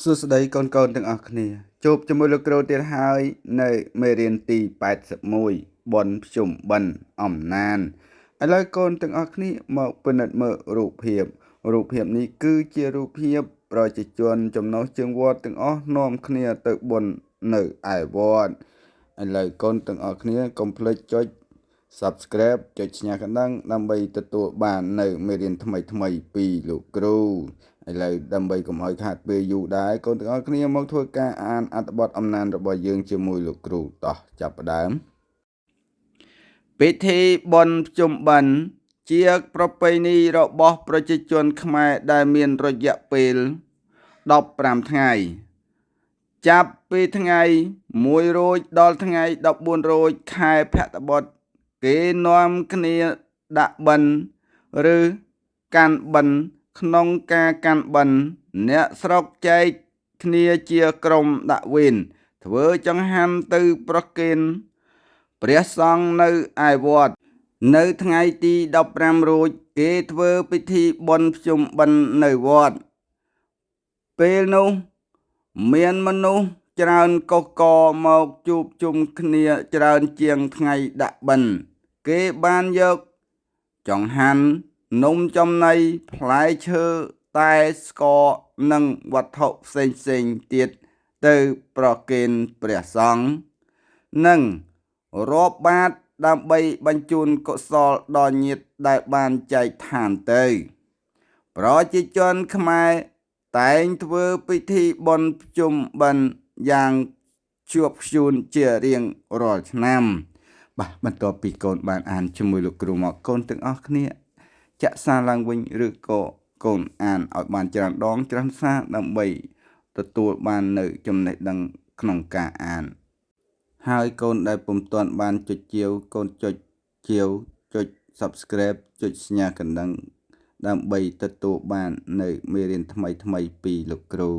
សួស្តីកូនទាំងអស់គ្នាជួបជាមួយលោកគ្រូទៀតហើយនៅមេរៀនទី81បនភ្ជុំបិណ្ឌអំណានឥឡូវកូនទាំងអស់គ្នាមកពិនិត្យមើលរូបភាពនេះគឺជារូបភាពប្រជាជនចំណុះជើងវត្តទាំងអស់នាំគ្នាទៅបន់នៅឯវត្តឥឡូវកូនទាំងអស់គ្នាកុំភ្លេចចុច Subscribe ចុចឈ្នះកណ្ដឹងដើម្បីទទួលបាននៅមេរៀនថ្មីពីលោកគ្រូឥឡូវដើម្បីកុំឲ្យខាតពេលយូរដែរកូនទាំងអស់គ្នាមកធ្វើការអានអត្ថបទអំណានរបស់យើងជាមួយលោកគ្រូតោះចាប់ផ្ដើមពិធីបុណ្យភ្ជុំបិណ្ឌជាប្រពៃណីរបស់ប្រជាជនខ្មែរដែលមានរយៈពេល15ថ្ងៃចាប់ពីថ្ងៃ1រោចដល់ថ្ងៃ14រោចខែភទ្របទគេនាំគ្នាដាក់បិណ្ឌឬកាន់បិណ្ឌក្នុងការកាន់បិណ្ឌអ្នកស្រុកចែកគ្នាជាក្រុមដាក់វេនធ្វើចង្ហាន់ទៅប្រគេនព្រះសង្ឃនៅឯវត្តនៅថ្ងៃទី15រោចគេធ្វើពិធីបុណ្យភ្ជុំបិណ្ឌនៅវត្តពេលនោះមានមនុស្សច្រើនកុះករមកជួបជុំគ្នាច្រើនជាងថ្ងៃដាក់បិណ្ឌគេបានយកចង្ហាន់នំចំណីផ្លែឈើតែស្ករនិងវត្ថុផ្សេងទៀតទៅប្រគេនព្រះសង្ឃនិងរាប់បាតដើម្បីបញ្ជូនកុសលដល់ញាតិដែលបានចែកឋានទៅប្រជាជនខ្មែរតែងធ្វើពិធីបុណ្យភ្ជុំបិណ្ឌយ៉ាងជាប់ខ្ជួនជារៀងរាល់ឆ្នាំបាទបន្ទាប់ពីកូនបានអានជាមួយលោកគ្រូមកកូនទាំងអស់គ្នាចាក់សារឡើងវិញឬក៏កូនអានឲ្យបានច្រើនដងច្រើនសារដើម្បីទទួលបាននៅចំណេះដឹងក្នុងការអានហើយកូនដែលពុំទាន់បានចុចជាវកូនចុចជាវចុច Subscribe ចុចសញ្ញាកណ្ដឹងដើម្បីទទួលបាននៅមេរៀនថ្មីពីលោកគ្រូ